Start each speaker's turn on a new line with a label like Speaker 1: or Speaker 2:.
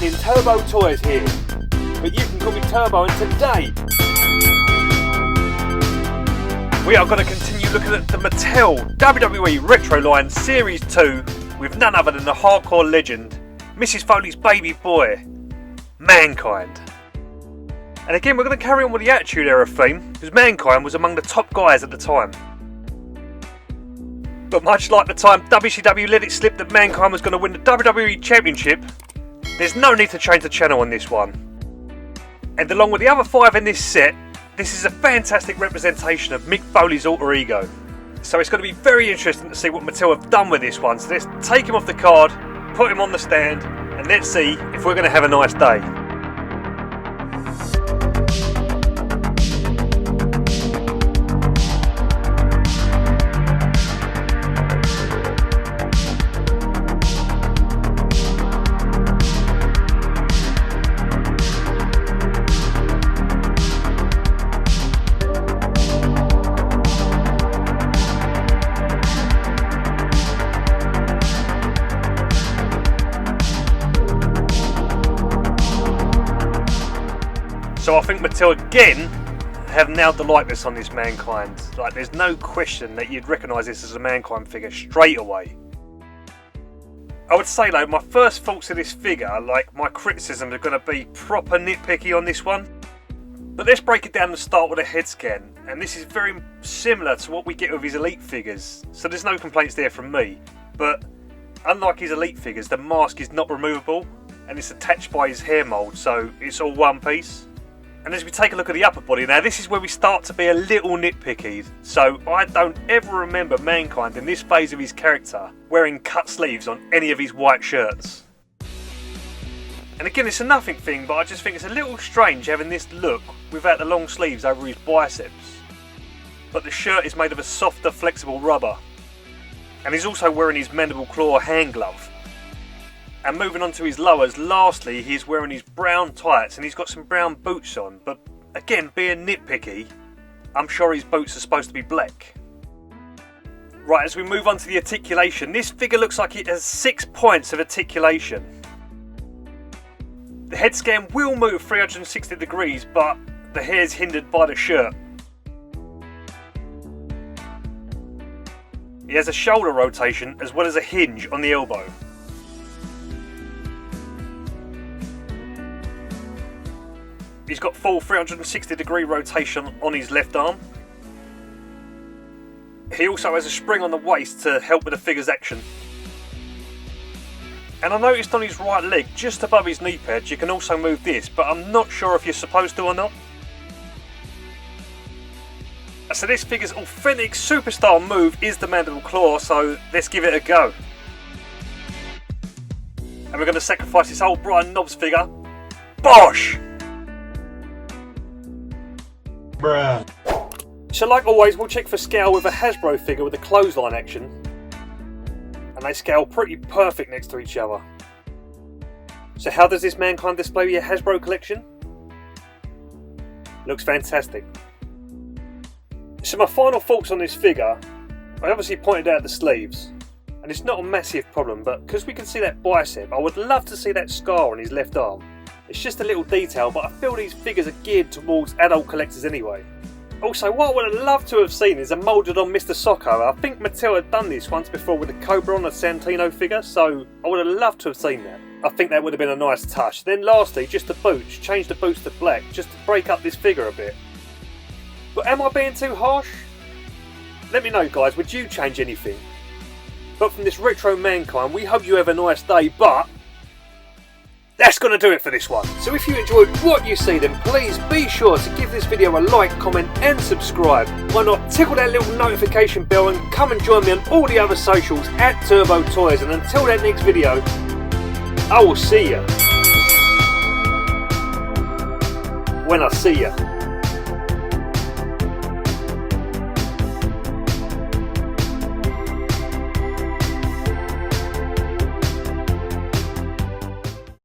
Speaker 1: happening? Turbo Toys here, but you can call me Turbo, and today we are going to continue looking at the Mattel WWE Retro Line Series 2 with none other than the Hardcore Legend, Mrs. Foley's baby boy, Mankind. And again, we're going to carry on with the Attitude Era theme, because Mankind was among the top guys at the time. But much like the time WCW let it slip that Mankind was going to win the WWE Championship, there's no need to change the channel on this one. And along with the other 5 in this set, this is a fantastic representation of Mick Foley's alter ego. So it's going to be very interesting to see what Mattel have done with this one. So let's take him off the card, put him on the stand, and let's see if we're going to have a nice day. So I think Mattel again have nailed the likeness on this Mankind. Like, there's no question that you'd recognise this as a Mankind figure straight away. I would say though, my first thoughts of this figure, like my criticisms, are going to be proper nitpicky on this one. But let's break it down and start with a head scan. And this is very similar to what we get with his Elite figures. So there's no complaints there from me. But unlike his Elite figures, the mask is not removable. And it's attached by his hair mould, so it's all one piece. And as we take a look at the upper body now, this is where we start to be a little nitpicky. So I don't ever remember Mankind in this phase of his character wearing cut sleeves on any of his white shirts. And again, it's a nothing thing, but I just think it's a little strange having this look without the long sleeves over his biceps. But the shirt is made of a softer, flexible rubber. And he's also wearing his mandible claw hand glove. And moving on to his lowers, lastly, he's wearing his brown tights and he's got some brown boots on. But again, being nitpicky, I'm sure his boots are supposed to be black. Right, as we move on to the articulation, this figure looks like it has 6 points of articulation. The head scan will move 360 degrees, but the hair is hindered by the shirt. He has a shoulder rotation as well as a hinge on the elbow. He's got full 360 degree rotation on his left arm. He also has a spring on the waist to help with the figure's action. And I noticed on his right leg, just above his knee pads, you can also move this, but I'm not sure if you're supposed to or not. So this figure's authentic superstar move is the mandible claw, so let's give it a go. And we're going to sacrifice this old Brian Knobs figure. Bosh! Bruh. So like always, we'll check for scale with a Hasbro figure with a clothesline action. And they scale pretty perfect next to each other. So how does this Mankind display with your Hasbro collection? Looks fantastic. So my final thoughts on this figure, I obviously pointed out the sleeves. And it's not a massive problem, but because we can see that bicep, I would love to see that scar on his left arm. It's just a little detail, but I feel these figures are geared towards adult collectors anyway. Also, what I would have loved to have seen is a moulded on Mr. Socko. I think Mattel had done this once before with the Cobra on a Santino figure, so I would have loved to have seen that. I think that would have been a nice touch. Then lastly, just the boots. Change the boots to black, just to break up this figure a bit. But am I being too harsh? Let me know guys, would you change anything? But from this retro Mankind, we hope you have a nice day, but that's going to do it for this one. So if you enjoyed what you see, then please be sure to give this video a like, comment and subscribe. Why not tickle that little notification bell and come and join me on all the other socials at Turbo Toys. And until that next video, I will see you when I see you.